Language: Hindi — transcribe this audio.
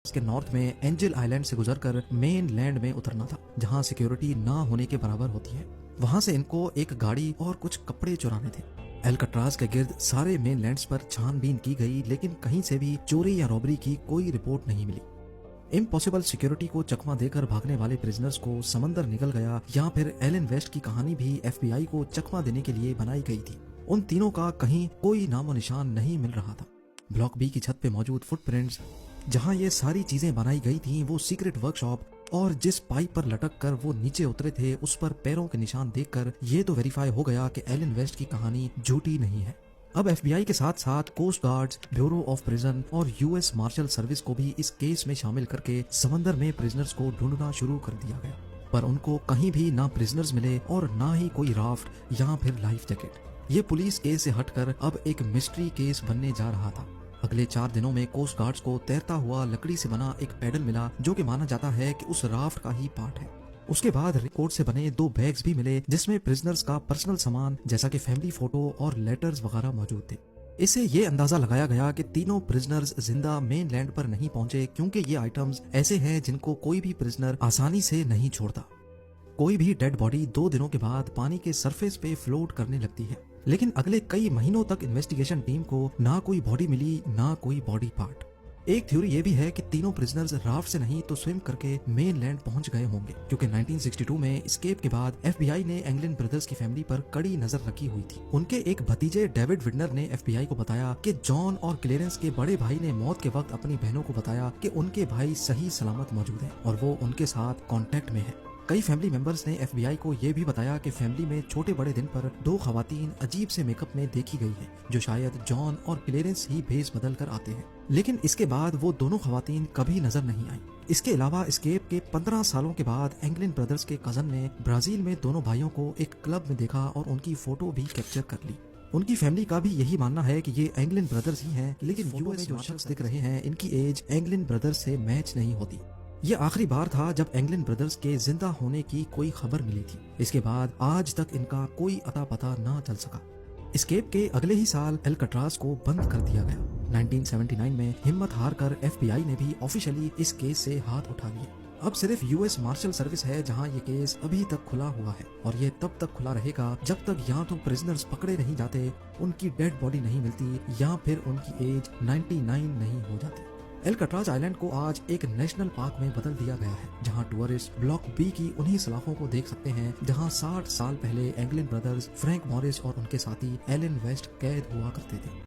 के नॉर्थ में एंजल आइलैंड से गुजरकर मेन लैंड में उतरना था, जहां सिक्योरिटी ना होने के बराबर होती है। वहां से इनको एक गाड़ी और कुछ कपड़े चुराने थे। एल्काट्राज के गिर्द सारे मेन लैंड्स पर छानबीन की गई, लेकिन कहीं से भी चोरी या रॉबरी की कोई रिपोर्ट नहीं मिली। इम्पॉसिबल सिक्योरिटी को चकमा देकर भागने वाले प्रिजनर्स को समंदर निकल गया, या फिर एलन वेस्ट की कहानी भी एफबीआई को चकमा देने के लिए बनाई गई थी। उन तीनों का कहीं कोई नामो निशान नहीं मिल रहा था। ब्लॉक बी की छत पे मौजूद फुटप्रिंट्स, जहां ये सारी चीजें बनाई गई थी, वो सीक्रेट वर्कशॉप और जिस पाइप पर लटक कर वो नीचे उतरे थे, उस पर पैरों के निशान देखकर ये तो वेरीफाई हो गया कि एलन वेस्ट की कहानी झूठी नहीं है। अब एफबीआई के साथ साथ coast guards, bureau of prison और यूएस मार्शल सर्विस को भी इस केस में शामिल करके समंदर में प्रिजनर्स को ढूंढना शुरू कर दिया गया, पर उनको कहीं भी ना प्रिजनर्स मिले और ना ही कोई राफ्ट या फिर लाइफ जैकेट। ये पुलिस केस से हटकर अब एक मिस्ट्री केस बनने जा रहा था। अगले 4 दिनों में कोस्ट गार्ड्स को तैरता हुआ लकड़ी से बना एक पैडल मिला, जो कि माना जाता है कि उस राफ्ट का ही पार्ट है। उसके बाद रिकॉर्ड से बने 2 बैग्स भी मिले, जिसमें प्रिजनर्स का पर्सनल सामान जैसा कि फैमिली फोटो और लेटर्स वगैरह मौजूद थे। इससे ये अंदाजा लगाया गया कि तीनों प्रिजनर्स जिंदा मेन लैंड पर नहीं पहुंचे, क्योंकि ये आइटम्स ऐसे हैं जिनको कोई भी प्रिजनर आसानी से नहीं छोड़ता। कोई भी डेड बॉडी 2 दिनों के बाद पानी के सरफेस पे फ्लोट करने लगती है, लेकिन अगले कई महीनों तक इन्वेस्टिगेशन टीम को ना कोई बॉडी मिली, ना कोई बॉडी पार्ट। एक थ्योरी ये भी है कि तीनों प्रिजनर्स राफ्ट से नहीं तो स्विम करके मेन लैंड पहुंच गए होंगे, क्योंकि 1962 में एस्केप के बाद एफबीआई ने एंगलिन ब्रदर्स की फैमिली पर कड़ी नजर रखी हुई थी। उनके एक भतीजे डेविड विडनर ने एफबीआई को बताया कि जॉन और क्लेरेंस के बड़े भाई ने मौत के वक्त अपनी बहनों को बताया कि उनके भाई सही सलामत मौजूद हैं और वो उनके साथ कांटेक्ट में है। कई फैमिली मेंबर्स ने एफबीआई को यह भी बताया कि फैमिली में छोटे बड़े दिन पर 2 खवातीन अजीब से मेकअप में देखी गई है, जो शायद जॉन और क्लेरेंस ही भेस बदल कर आते हैं, लेकिन इसके बाद वो दोनों खवातीन कभी नजर नहीं आई। इसके अलावा एस्केप के 15 सालों के बाद एंगलिन ब्रदर्स के कजन ने ब्राजील में दोनों भाइयों को एक क्लब में देखा और उनकी फोटो भी कैप्चर कर ली। उनकी फैमिली का भी यही मानना है कि ये एंगलिन ब्रदर्स ही हैं, लेकिन यूएस में जो शख्स दिख रहे हैं, इनकी एज एंगलिन ब्रदर्स से मैच नहीं होती। ये आखिरी बार था जब एंगलिन ब्रदर्स के जिंदा होने की कोई खबर मिली थी। इसके बाद आज तक इनका कोई अता पता ना चल सका। एस्केप के अगले ही साल एल्काट्राज को बंद कर दिया गया। 1979 में हिम्मत हार कर एफबीआई ने भी ऑफिशियली इस केस से हाथ उठा लिए। अब सिर्फ यूएस मार्शल सर्विस है जहां ये केस अभी तक खुला हुआ है, और ये तब तक खुला रहेगा जब तक या तो प्रिजनर्स पकड़े नहीं जाते, उनकी डेड बॉडी नहीं मिलती, या फिर उनकी एज 99 नहीं हो जाती। एल्काट्राज आइलैंड को आज एक नेशनल पार्क में बदल दिया गया है, जहां टूरिस्ट ब्लॉक बी की उन्हीं सलाखों को देख सकते हैं जहां 60 साल पहले एंगलिन ब्रदर्स, फ्रैंक मॉरिस और उनके साथी एलन वेस्ट कैद हुआ करते थे।